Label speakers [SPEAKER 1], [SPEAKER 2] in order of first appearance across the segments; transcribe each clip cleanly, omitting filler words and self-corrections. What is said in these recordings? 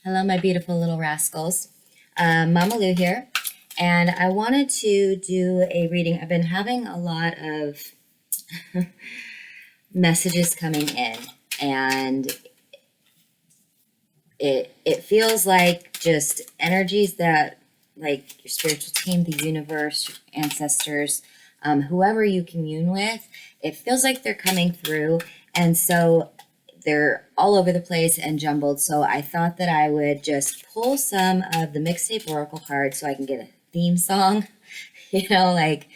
[SPEAKER 1] Hello, my beautiful little rascals. Mama Lou here, and I wanted to do a reading. I've been having a lot of messages coming in, and it feels like just energies that, like your spiritual team, the universe, ancestors, whoever you commune with, it feels like they're coming through, and so they're all over the place and jumbled. So I thought that I would just pull some of the mixtape oracle cards so I can get a theme song, like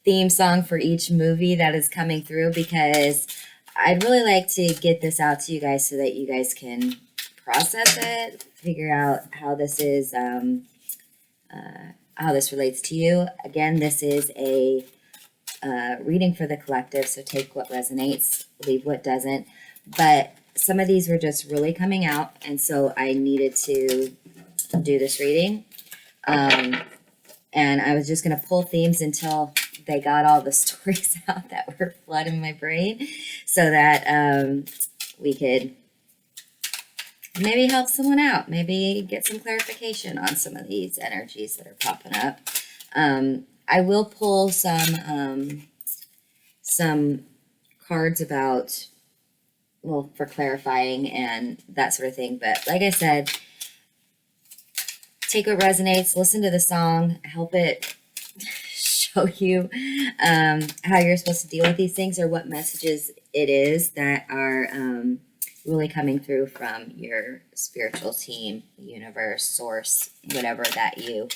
[SPEAKER 1] theme song for each movie that is coming through, because I'd really like to get this out to you guys so that you guys can process it, figure out how this is, how this relates to you. Again, this is a reading for the collective, so take what resonates, leave what doesn't. But some of these were just really coming out, and so I needed to do this reading. And I was just going to pull themes until they got all the stories out that were flooding my brain, so that we could maybe help someone out, maybe get some clarification on some of these energies that are popping up. I will pull some cards about, well, for clarifying and that sort of thing. But like I said, take what resonates, listen to the song, help it show you how you're supposed to deal with these things, or what messages it is that are really coming through from your spiritual team, universe, source, whatever that you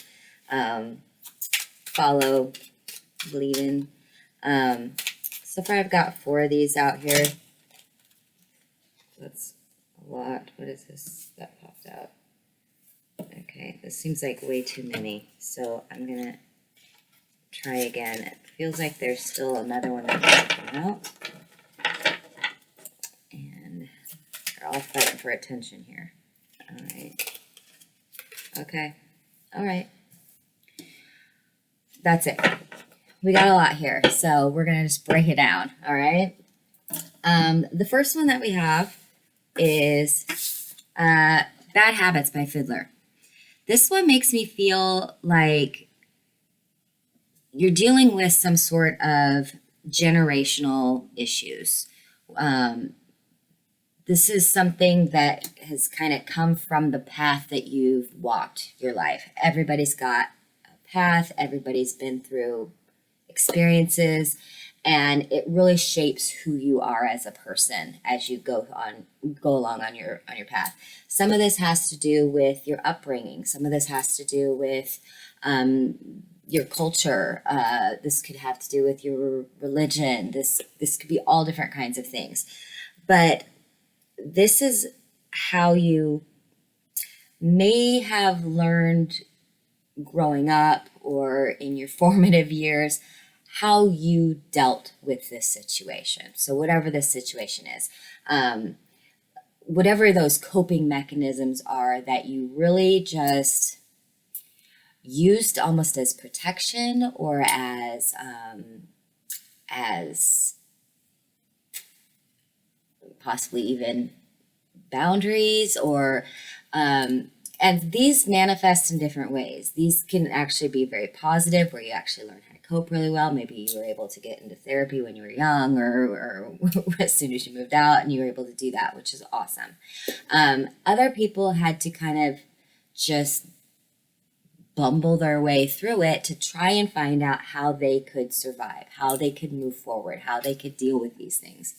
[SPEAKER 1] follow, believe in. So far I've got 4 of these out here. That's a lot. What is this that popped out? Okay, this seems like way too many. So I'm going to try again. It feels like there's still another one that's coming out. And they're all fighting for attention here. All right. Okay. All right. That's it. We got a lot here, so we're going to just break it down. All right. The first one that we have is Bad Habits by FIDLAR. This one makes me feel like you're dealing with some sort of generational issues. This is something that has kind of come from the path that you've walked your life. Everybody's got a path. Everybody's been through experiences, and it really shapes who you are as a person as you go along on your path. Some of this has to do with your upbringing. Some of this has to do with your culture. This could have to do with your religion. This could be all different kinds of things. But this is how you may have learned growing up or in your formative years how you dealt with this situation. So whatever this situation is, whatever those coping mechanisms are that you really just used almost as protection, or as possibly even boundaries, or and these manifest in different ways. These can actually be very positive, where you actually learn how to cope really well. Maybe you were able to get into therapy when you were young, or as soon as you moved out, and you were able to do that, which is awesome. Other people had to kind of just bumble their way through it to try and find out how they could survive, how they could move forward, how they could deal with these things.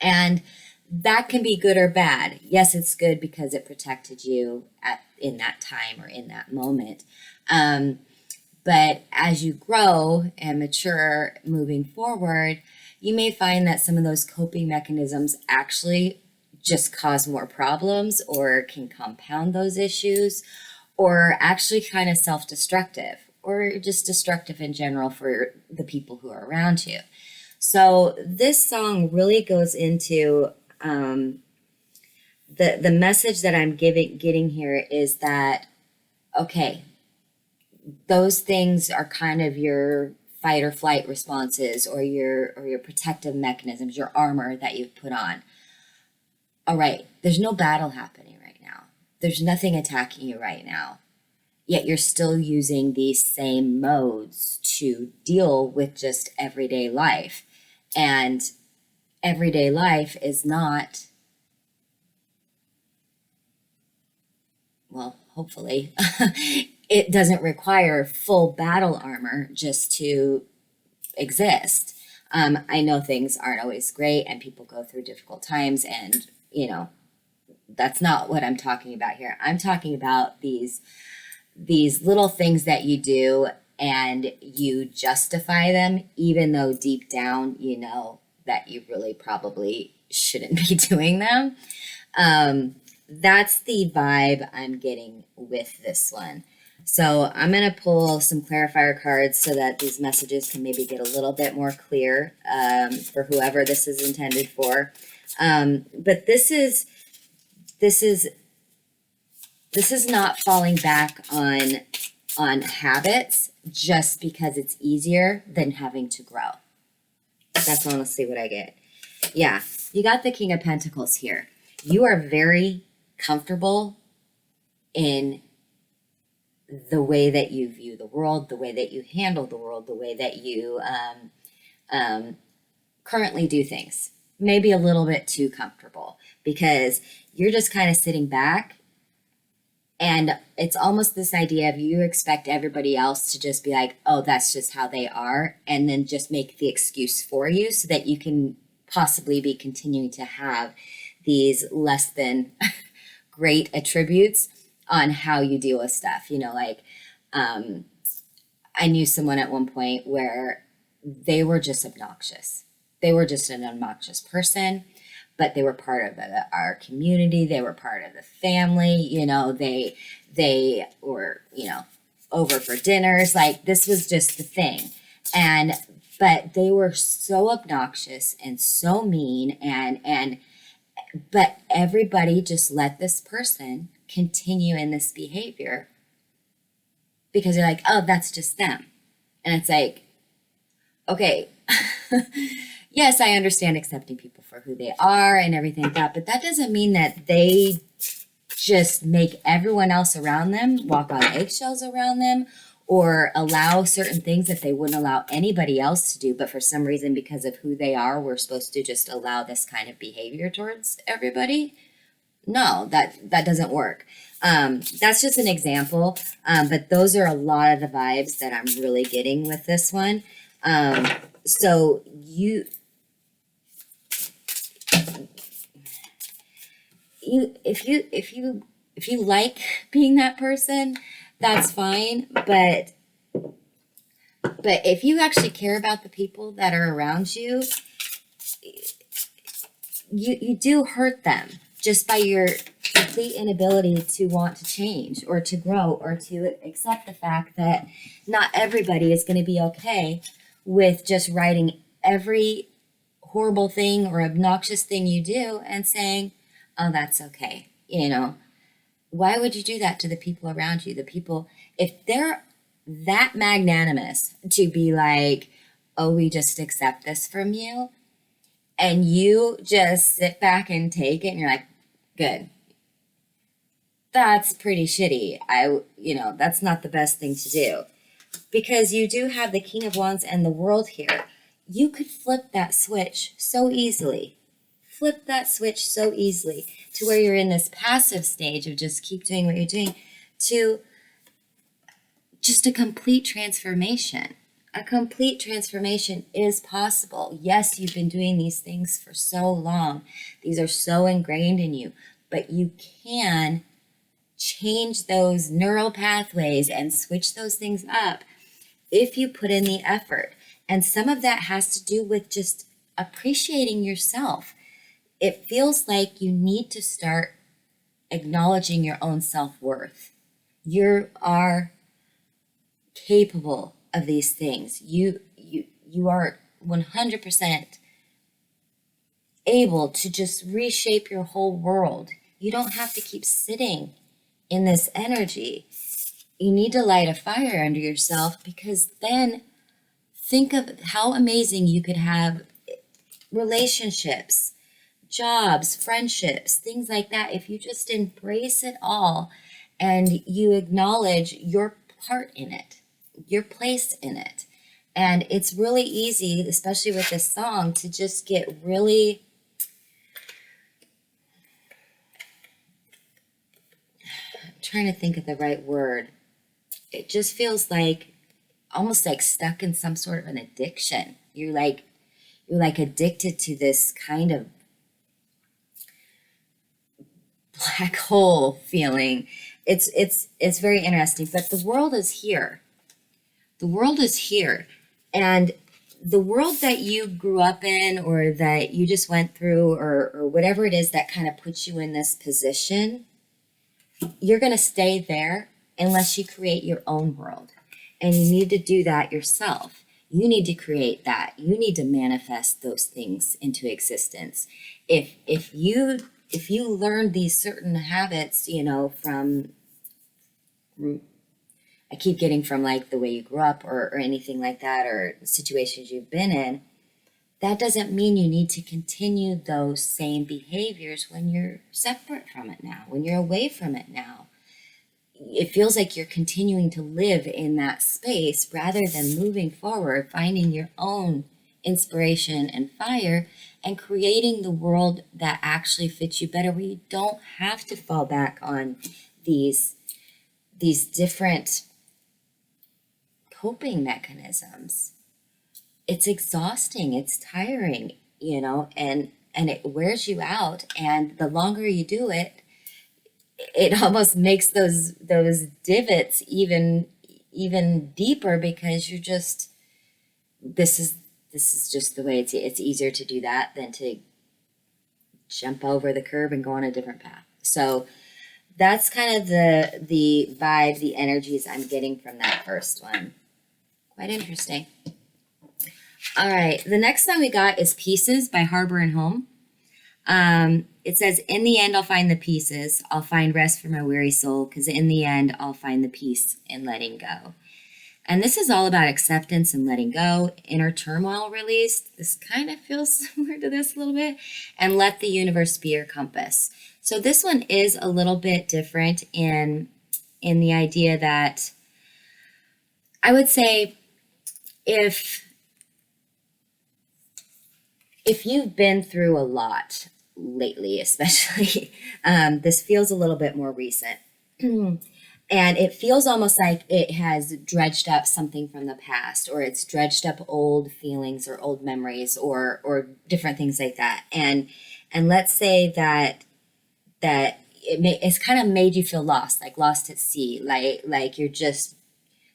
[SPEAKER 1] And that can be good or bad. Yes, it's good because it protected you in that time or in that moment. But as you grow and mature moving forward, you may find that some of those coping mechanisms actually just cause more problems, or can compound those issues, or actually kind of self-destructive, or just destructive in general for the people who are around you. So this song really goes into the message that I'm getting here is that, okay, those things are kind of your fight or flight responses, or your protective mechanisms, your armor that you've put on. All right, there's no battle happening right now. there's nothing attacking you right now, yet you're still using these same modes to deal with just everyday life. And everyday life is not, well, hopefully, it doesn't require full battle armor just to exist. I know things aren't always great and people go through difficult times, and, you know, that's not what I'm talking about here. I'm talking about these little things that you do and you justify them, even though deep down you know that you really probably shouldn't be doing them. That's the vibe I'm getting with this one. So I'm going to pull some clarifier cards so that these messages can maybe get a little bit more clear for whoever this is intended for. But this is not falling back on habits just because it's easier than having to grow. That's honestly what I get. Yeah, you got the King of Pentacles here. You are very comfortable in the way that you view the world, the way that you handle the world, the way that you currently do things. Maybe a little bit too comfortable because you're just kind of sitting back, and it's almost this idea of you expect everybody else to just be like, oh, that's just how they are, and then just make the excuse for you so that you can possibly be continuing to have these less than great attributes on how you deal with stuff. You know, like I knew someone at one point where they were just obnoxious. They were just an obnoxious person, but they were part of our community. They were part of the family. You know, they were, you know, over for dinners. Like, this was just the thing. But they were so obnoxious and so mean, but everybody just let this person continue in this behavior because they're like, oh, that's just them. And it's like, okay, yes, I understand accepting people for who they are and everything like that, but that doesn't mean that they just make everyone else around them walk on eggshells around them, or allow certain things that they wouldn't allow anybody else to do. But for some reason, because of who they are, we're supposed to just allow this kind of behavior towards everybody. No, that doesn't work. That's just an example. But those are a lot of the vibes that I'm really getting with this one. So if you like being that person, that's fine. But if you actually care about the people that are around you, you do hurt them just by your complete inability to want to change or to grow or to accept the fact that not everybody is going to be okay with just writing every horrible thing or obnoxious thing you do and saying, oh, that's okay. You know, why would you do that to the people around you? The people, if they're that magnanimous to be like, oh, we just accept this from you, and you just sit back and take it and you're like, good. That's pretty shitty. That's not the best thing to do, because you do have the King of Wands and the World here. You could flip that switch so easily. Flip that switch so easily to where you're in this passive stage of just keep doing what you're doing to just a complete transformation. A complete transformation is possible. Yes, you've been doing these things for so long. These are so ingrained in you, but you can change those neural pathways and switch those things up if you put in the effort. And some of that has to do with just appreciating yourself. It feels like you need to start acknowledging your own self-worth. You are capable of these things. You are 100% able to just reshape your whole world. You don't have to keep sitting in this energy. You need to light a fire under yourself, because then think of how amazing you could have relationships, jobs, friendships, things like that, if you just embrace it all and you acknowledge your part in it, your place in it. And it's really easy, especially with this song, to just get really, I'm trying to think of the right word. It just feels like almost like stuck in some sort of an addiction. You're like addicted to this kind of black hole feeling. It's very interesting, but the world is here. The world is here. And the world that you grew up in, or that you just went through, or whatever it is that kind of puts you in this position, you're going to stay there unless you create your own world. And you need to do that yourself. You need to create that. You need to manifest those things into existence. If you learn these certain habits, you know, from, I keep getting from like the way you grew up, or anything like that, or situations you've been in, that doesn't mean you need to continue those same behaviors when you're separate from it now, when you're away from it now. It feels like you're continuing to live in that space rather than moving forward, finding your own inspiration and fire, and creating the world that actually fits you better, where you don't have to fall back on these different coping mechanisms. It's exhausting, it's tiring, you know, and it wears you out. And the longer you do it, it almost makes those divots even deeper, because you're just, this is just the way it's easier to do that than to jump over the curb and go on a different path. So that's kind of the vibe, the energies I'm getting from that first one. Quite interesting. All right, the next song we got is Pieces by Harbor and Home. It says, in the end, I'll find the pieces. I'll find rest for my weary soul, because in the end, I'll find the peace in letting go. And this is all about acceptance and letting go, inner turmoil released. This kind of feels similar to this a little bit. And let the universe be your compass. So this one is a little bit different in the idea that I would say if you've been through a lot lately, especially, this feels a little bit more recent. And it feels almost like it has dredged up something from the past, or it's dredged up old feelings or old memories, or different things like that. And let's say that it's kind of made you feel lost, like lost at sea, like you're just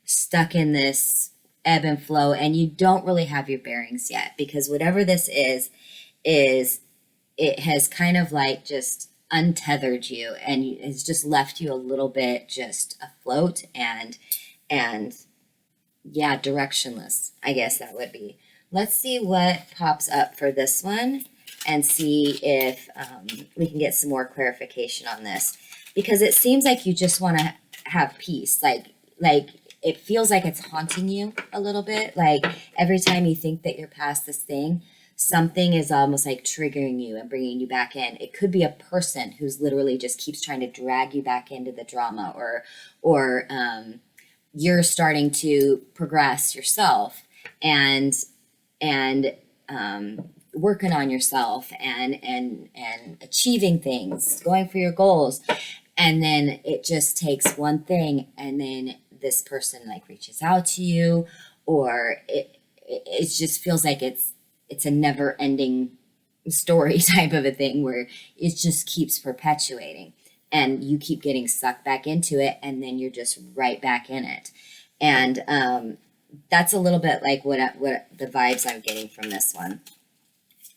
[SPEAKER 1] stuck in this ebb and flow, and you don't really have your bearings yet, because whatever this is it has kind of like just untethered you, and it's just left you a little bit just afloat and yeah, directionless, I guess that would be. Let's see what pops up for this one, and see if we can get some more clarification on this, because it seems like you just want to have peace, like it feels like it's haunting you a little bit. Like every time you think that you're past this thing, something is almost like triggering you and bringing you back in. It could be a person who's literally just keeps trying to drag you back into the drama, or you're starting to progress yourself and working on yourself and achieving things, going for your goals. And then it just takes one thing, and then this person like reaches out to you, or it just feels like it's a never ending story type of a thing, where it just keeps perpetuating, and you keep getting sucked back into it, and then you're just right back in it. And that's a little bit like what the vibes I'm getting from this one,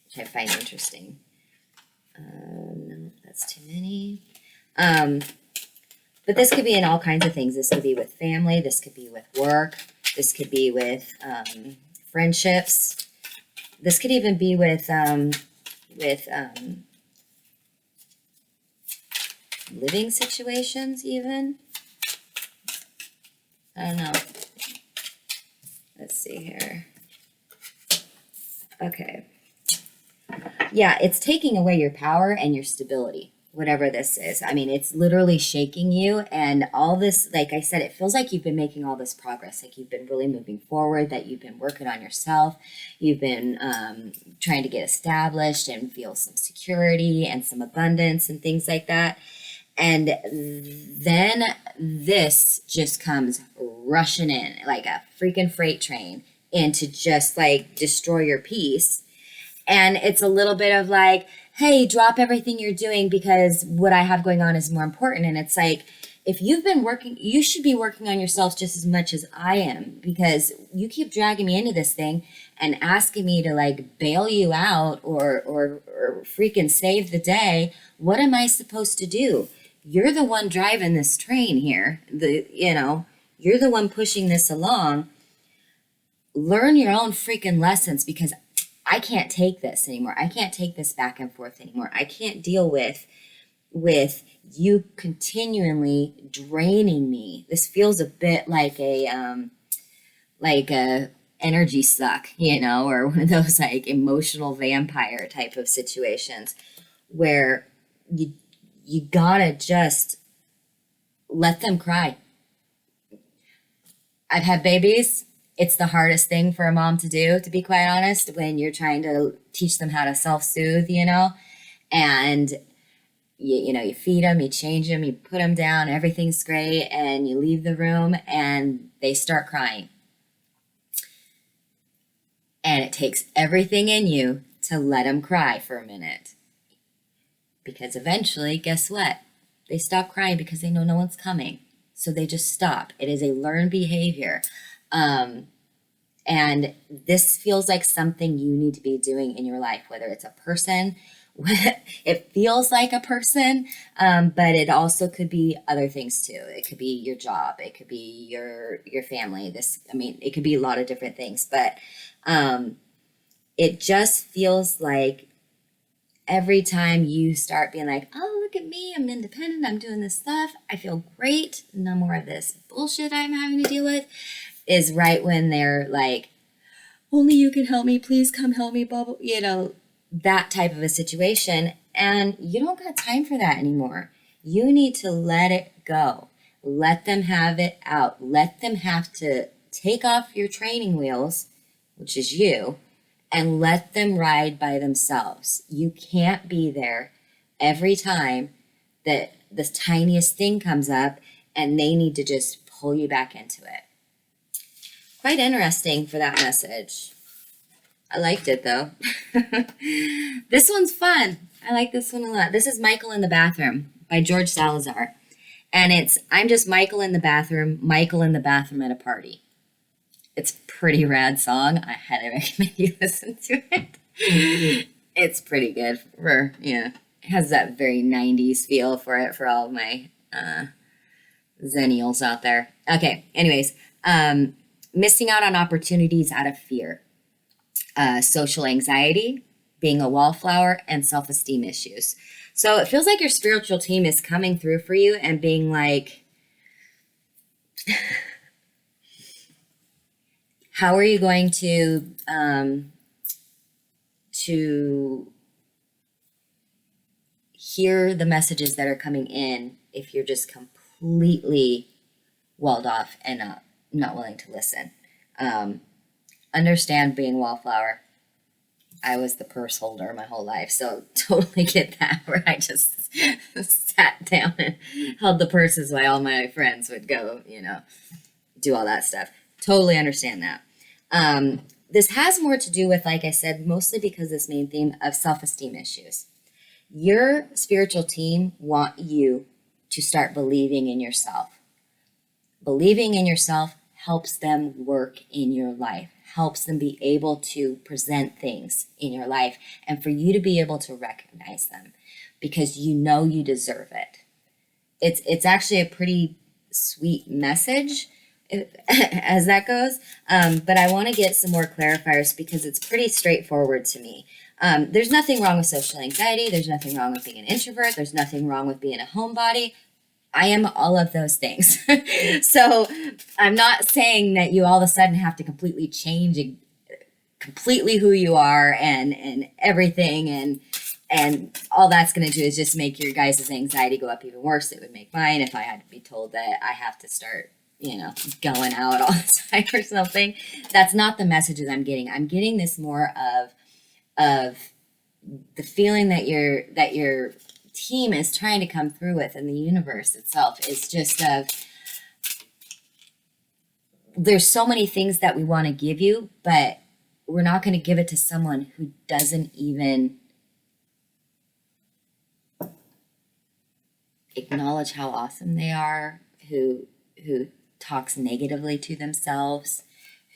[SPEAKER 1] which I find interesting. No, that's too many. But this could be in all kinds of things. This could be with family. This could be with work. This could be with friendships. This could even be with living situations even. I don't know. Let's see here. Okay. Yeah, it's taking away your power and your stability, whatever this is. I mean, it's literally shaking you. And all this, like I said, it feels like you've been making all this progress, like you've been really moving forward, that you've been working on yourself. You've been trying to get established and feel some security and some abundance and things like that. And then this just comes rushing in like a freaking freight train and to just like destroy your peace. And it's a little bit of like, hey, drop everything you're doing because what I have going on is more important. And it's like, if you've been working, you should be working on yourself just as much as I am, because you keep dragging me into this thing and asking me to like bail you out or freaking save the day. What am I supposed to do? You're the one driving this train here. You're the one pushing this along. Learn your own freaking lessons, because I can't take this anymore. I can't take this back and forth anymore. I can't deal with you continually draining me. This feels a bit like a energy suck, or one of those like emotional vampire type of situations where you gotta just let them cry. I've had babies. It's the hardest thing for a mom to do, to be quite honest, when you're trying to teach them how to self-soothe, and you feed them, you change them, you put them down, everything's great, and you leave the room and they start crying. And it takes everything in you to let them cry for a minute. Because eventually, guess what? They stop crying because they know no one's coming. So they just stop. It is a learned behavior. And this feels like something you need to be doing in your life, whether it's a person. It feels like a person, but it also could be other things too. It could be your job. It could be your family. It could be a lot of different things, but it just feels like every time you start being like, oh, look at me, I'm independent, I'm doing this stuff, I feel great, no more of this bullshit I'm having to deal with, is right when they're like, only you can help me, please come help me, blah, blah, that type of a situation. And you don't got time for that anymore. You need to let it go. Let them have it out. Let them have to take off your training wheels, which is you, and let them ride by themselves. You can't be there every time that the tiniest thing comes up and they need to just pull you back into it. Quite interesting for that message. I liked it though. This one's fun. I like this one a lot. This is Michael in the Bathroom by George Salazar. And I'm just Michael in the bathroom at a party. It's a pretty rad song. I highly recommend you listen to it. It's pretty good. It has that very 90s feel for it for all of my Zennials out there. Okay, anyways, missing out on opportunities out of fear, social anxiety, being a wallflower, and self-esteem issues. So it feels like your spiritual team is coming through for you and being like, how are you going to hear the messages that are coming in if you're just completely walled off and not willing to listen? Understand being wallflower. I was the purse holder my whole life, so totally get that, where I just sat down and held the purses while all my friends would go, do all that stuff. Totally understand that. This has more to do with, like I said, mostly because this main theme of self-esteem issues. Your spiritual team want you to start believing in yourself. Believing in yourself helps them work in your life, helps them be able to present things in your life, and for you to be able to recognize them because you deserve it. It's actually a pretty sweet message as that goes, but I want to get some more clarifiers because it's pretty straightforward to me. There's nothing wrong with social anxiety. There's nothing wrong with being an introvert. There's nothing wrong with being a homebody. I am all of those things. So I'm not saying that you all of a sudden have to completely change completely who you are and everything, and all that's going to do is just make your guys' anxiety go up even worse. It would make mine if I had to be told that I have to start, going out all the time or something. That's not the messages I'm getting. I'm getting this more of the feeling that your team is trying to come through with, and the universe itself is just there's so many things that we want to give you, but we're not going to give it to someone who doesn't even acknowledge how awesome they are, who talks negatively to themselves,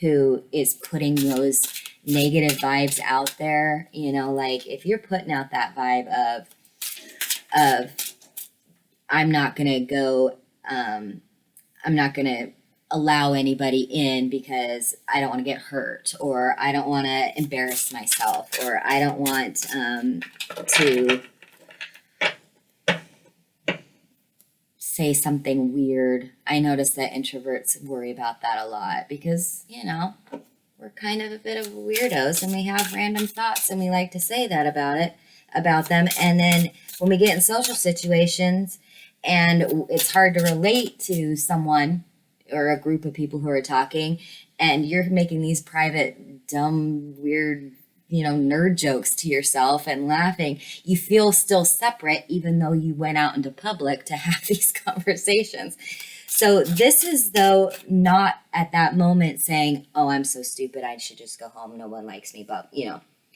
[SPEAKER 1] who is putting those negative vibes out there. Like if you're putting out that vibe of I'm not gonna go, I'm not gonna allow anybody in because I don't want to get hurt, or I don't want to embarrass myself, or I don't want to say something weird. I notice that introverts worry about that a lot because, we're kind of a bit of weirdos and we have random thoughts and we like to say that about them. And then when we get in social situations and it's hard to relate to someone or a group of people who are talking, and you're making these private, dumb, weird, nerd jokes to yourself and laughing, you feel still separate, even though you went out into public to have these conversations. So this is, though, not at that moment saying, oh, I'm so stupid, I should just go home, no one likes me. But,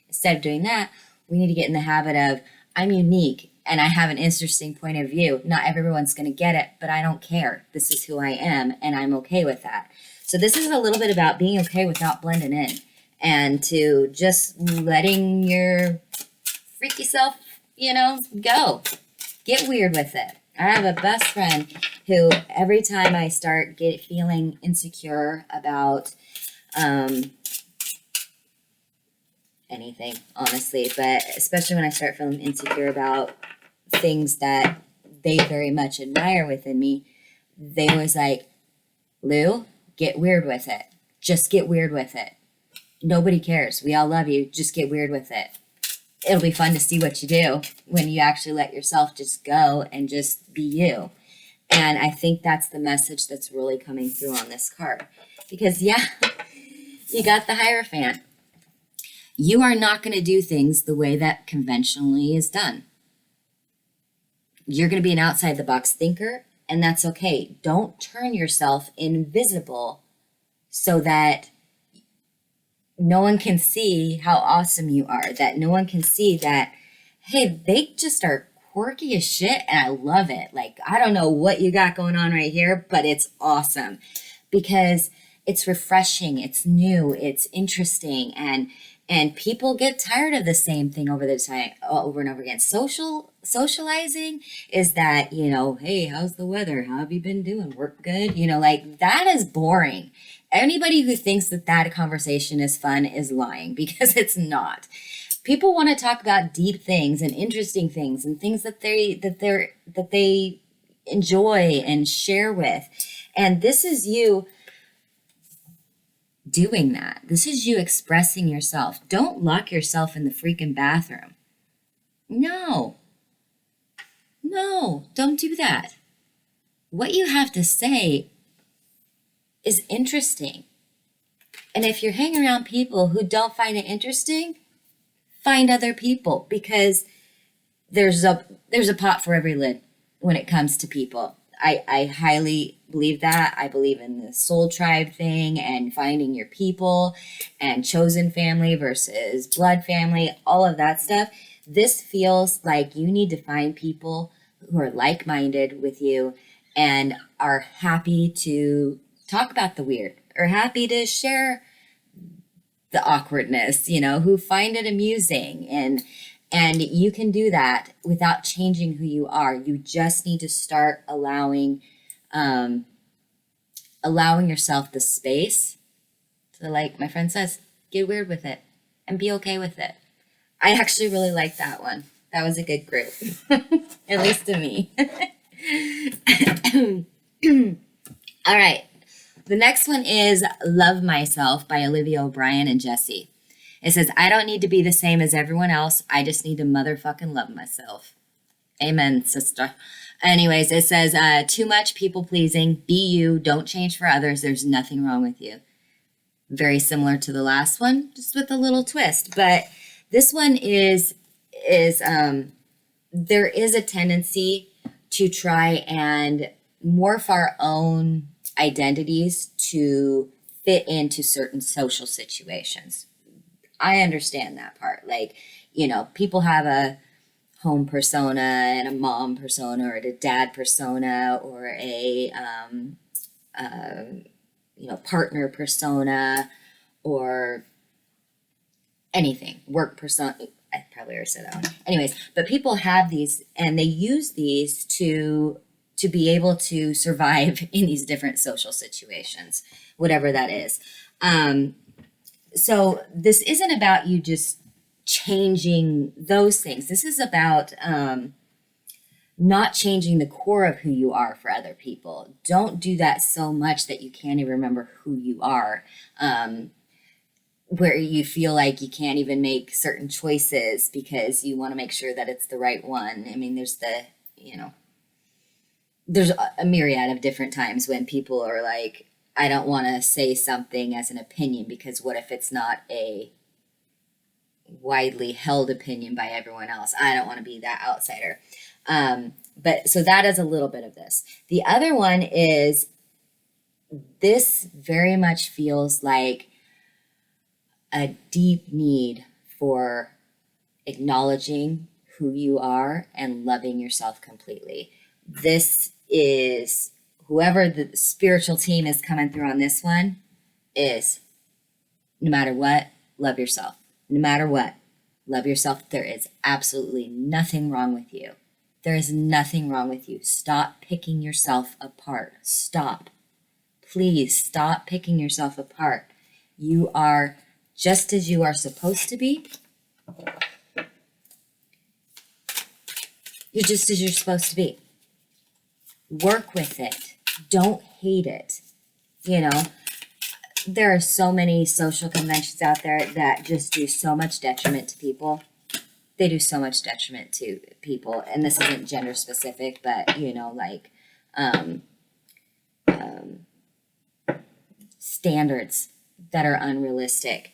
[SPEAKER 1] instead of doing that, we need to get in the habit of, I'm unique and I have an interesting point of view. Not everyone's going to get it, but I don't care. This is who I am, and I'm okay with that. So this is a little bit about being okay without blending in, and to just letting your freaky self, go. Get weird with it. I have a best friend who every time I start feeling insecure about anything, honestly, but especially when I start feeling insecure about things that they very much admire within me, they always like, Lou, get weird with it. Just get weird with it. Nobody cares. We all love you. Just get weird with it. It'll be fun to see what you do when you actually let yourself just go and just be you. And I think that's the message that's really coming through on this card. Because, yeah, you got the Hierophant. You are not going to do things the way that conventionally is done. You're going to be an outside-the-box thinker, and that's okay. Don't turn yourself invisible so that no one can see how awesome you are, that no one can see that, hey, they just are quirky as shit, and I love it. Like, I don't know what you got going on right here, but it's awesome because it's refreshing, it's new, it's interesting, and people get tired of the same thing over and over again. Socializing is that, hey, how's the weather? How have you been doing? Work good? Like that is boring. Anybody who thinks that conversation is fun is lying, because it's not. People want to talk about deep things and interesting things and things that they enjoy and share with. And this is you doing that. This is you expressing yourself. Don't lock yourself in the freaking bathroom. No, don't do that. What you have to say is interesting. And if you're hanging around people who don't find it interesting, find other people, because there's a pot for every lid when it comes to people. I highly believe that. I believe in the soul tribe thing and finding your people and chosen family versus blood family, all of that stuff. This feels like you need to find people who are like-minded with you and are happy to talk about the weird, or happy to share the awkwardness, who find it amusing. And you can do that without changing who you are. You just need to start allowing yourself the space to, like my friend says, get weird with it and be okay with it. I actually really like that one. That was a good group, at least to me. All right. The next one is Love Myself by Olivia O'Brien and Jesse. It says, I don't need to be the same as everyone else. I just need to motherfucking love myself. Amen, sister. Anyways, it says, too much people pleasing. Be you. Don't change for others. There's nothing wrong with you. Very similar to the last one, just with a little twist. But this one is there is a tendency to try and morph our own identities to fit into certain social situations. I understand that part. Like, you know, people have a home persona and a mom persona or a dad persona or a, partner persona or anything, work persona. I probably already said that one. Anyways, but people have these and they use these to be able to survive in these different social situations, whatever that is. So this isn't about you just changing those things. This is about not changing the core of who you are for other people. Don't do that so much that you can't even remember who you are, where you feel like you can't even make certain choices because you want to make sure that it's the right one. I mean, there's a myriad of different times when people are like, I don't want to say something as an opinion because what if it's not a widely held opinion by everyone else? I don't want to be that outsider. But so that is a little bit of this. The other one is this very much feels like a deep need for acknowledging who you are and loving yourself completely. This is whoever the spiritual team is coming through on this one is, no matter what, love yourself. No matter what, love yourself. There is absolutely nothing wrong with you. There is nothing wrong with you. Stop picking yourself apart. Stop. Please stop picking yourself apart. You are just as you are supposed to be. You're just as you're supposed to be. Work with it. Don't hate it. You know, there are so many social conventions out there that just do so much detriment to people. They do so much detriment to people. And this isn't gender specific, but, you know, like standards that are unrealistic.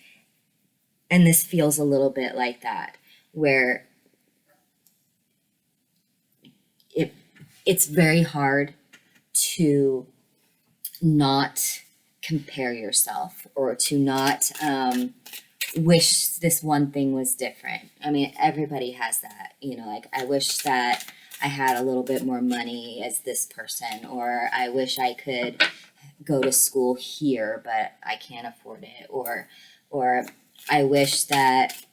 [SPEAKER 1] And this feels a little bit like that, where it's very hard to not compare yourself or to not wish this one thing was different. I mean, everybody has that, you know, like I wish that I had a little bit more money as this person, or I wish I could go to school here, but I can't afford it, or I wish that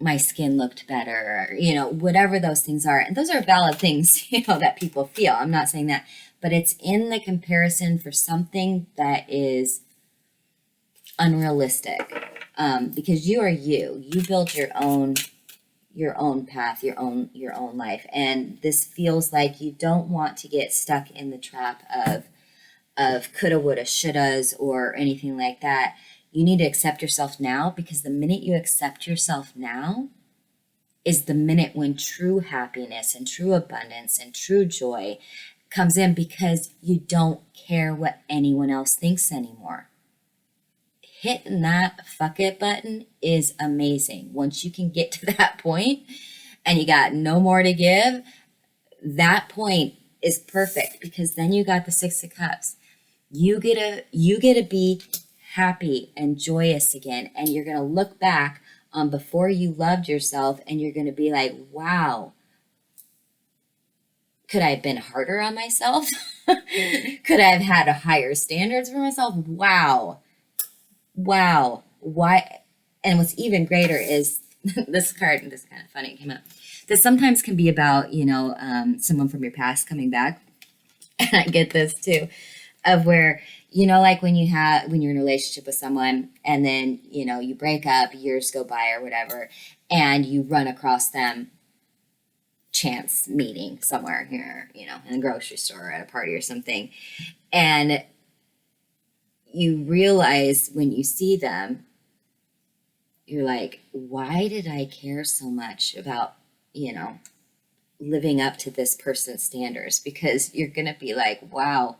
[SPEAKER 1] my skin looked better, or, you know, whatever those things are. And those are valid things, you know, that people feel. I'm not saying that, but it's in the comparison for something that is unrealistic, because you are you. You build your own path, your own life, and this feels like you don't want to get stuck in the trap of coulda, woulda, shouldas, or anything like that. You need to accept yourself now, because the minute you accept yourself now is the minute when true happiness and true abundance and true joy comes in, because you don't care what anyone else thinks anymore. Hitting that fuck it button is amazing. Once you can get to that point and you got no more to give, that point is perfect, because then you got the Six of Cups. You get to be happy and joyous again, and you're going to look back on before you loved yourself and you're going to be like, wow, could I have been harder on myself? Could I have had a higher standards for myself? Wow. Why? And what's even greater is this card, this kind of funny, it came up. This sometimes can be about, you know, someone from your past coming back. And I get this too, of where, you know, like when you're in a relationship with someone and then, you know, you break up, years go by or whatever, and you run across them chance meeting somewhere here, you know, in the grocery store or at a party or something. And you realize when you see them you're like, why did I care so much about, living up to this person's standards? Because you're going to be like, wow,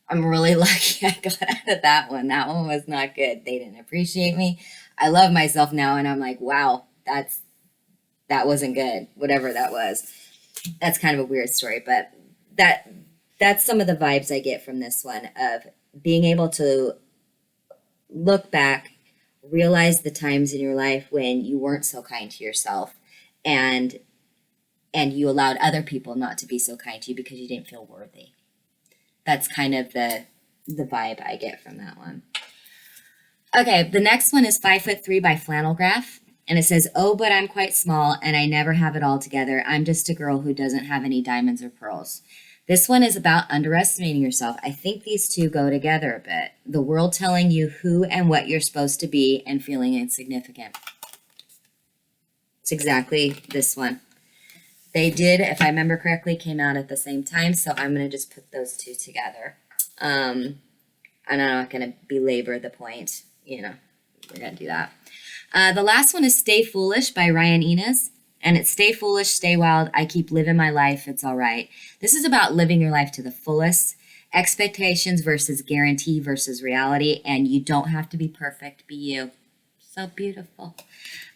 [SPEAKER 1] I'm really lucky I got out of that one. That one was not good. They didn't appreciate me. I love myself now, and I'm like, wow, that wasn't good. Whatever that was. That's kind of a weird story, but that's some of the vibes I get from this one, of being able to look back, realize the times in your life when you weren't so kind to yourself, and you allowed other people not to be so kind to you because you didn't feel worthy. That's kind of the vibe I get from that one. Okay, the next one is 5'3" by Flannel Graph. And it says, oh, but I'm quite small and I never have it all together. I'm just a girl who doesn't have any diamonds or pearls. This one is about underestimating yourself. I think these two go together a bit. The world telling you who and what you're supposed to be and feeling insignificant. It's exactly this one. They did, if I remember correctly, came out at the same time. So I'm going to just put those two together. And I'm not going to belabor the point. We're going to do that. The last one is Stay Foolish by Ryan Enos. And it's stay foolish, stay wild. I keep living my life. It's all right. This is about living your life to the fullest. Expectations versus guarantee versus reality. And you don't have to be perfect. Be you. So beautiful.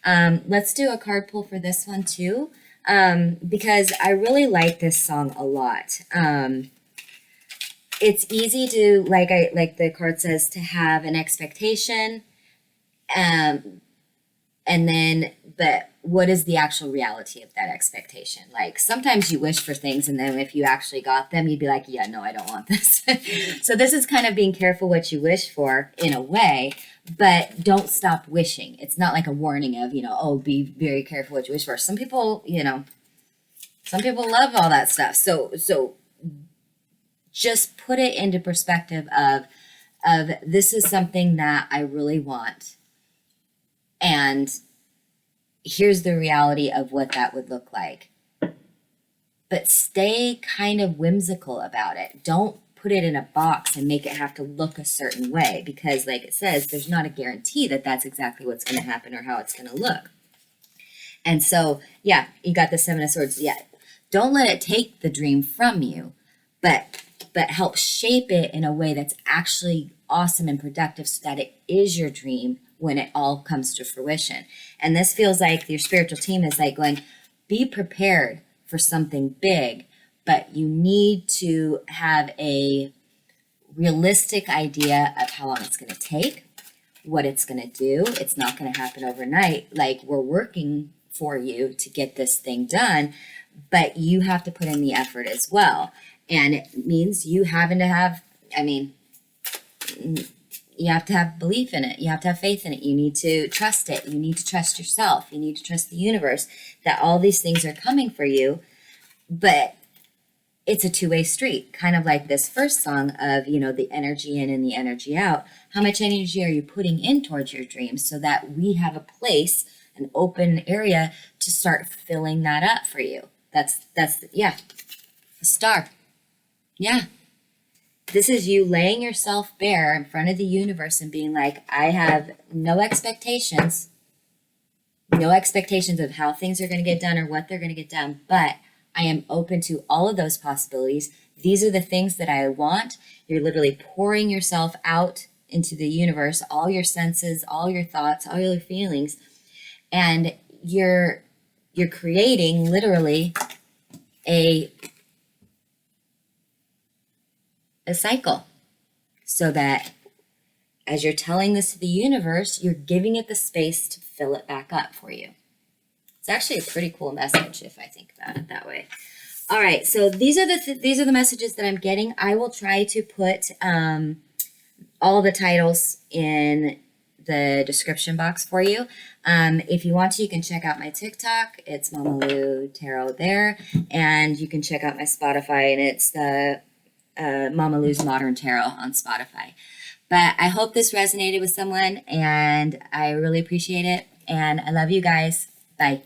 [SPEAKER 1] Let's do a card pull for this one too. Because I really like this song a lot. It's easy to, like the card says, to have an expectation. But what is the actual reality of that expectation? Like, sometimes you wish for things, and then if you actually got them, you'd be like, yeah, no, I don't want this. So this is kind of being careful what you wish for in a way, but don't stop wishing. It's not like a warning of, oh, be very careful what you wish for. Some people love all that stuff. So just put it into perspective of this is something that I really want. And here's the reality of what that would look like. But stay kind of whimsical about it. Don't put it in a box and make it have to look a certain way, because like it says, there's not a guarantee that that's exactly what's going to happen or how it's going to look. And so, yeah, you got the Seven of Swords. Yeah, don't let it take the dream from you, but help shape it in a way that's actually awesome and productive so that it is your dream when it all comes to fruition. And this feels like your spiritual team is like going, be prepared for something big, but you need to have a realistic idea of how long it's going to take, what it's going to do. It's not going to happen overnight. Like, we're working for you to get this thing done, but you have to put in the effort as well. And it means you having to have, you have to have belief in it. You have to have faith in it. You need to trust it. You need to trust yourself. You need to trust the universe that all these things are coming for you. But it's a two-way street, kind of like this first song of, the energy in and the energy out. How much energy are you putting in towards your dreams so that we have a place, an open area to start filling that up for you? That's a star. Yeah. This is you laying yourself bare in front of the universe and being like, I have no expectations of how things are going to get done or what they're going to get done, but I am open to all of those possibilities. These are the things that I want. You're literally pouring yourself out into the universe, all your senses, all your thoughts, all your feelings, and you're creating literally a cycle, so that as you're telling this to the universe, you're giving it the space to fill it back up for you. It's actually a pretty cool message if I think about it that way. All right, so these are the messages that I'm getting. I will try to put all the titles in the description box for you. If you want to, you can check out my TikTok. It's Mama Lou Tarot there, and you can check out my Spotify, and it's the Mama Lou's Modern Tarot on Spotify. But I hope this resonated with someone, and I really appreciate it. And I love you guys. Bye.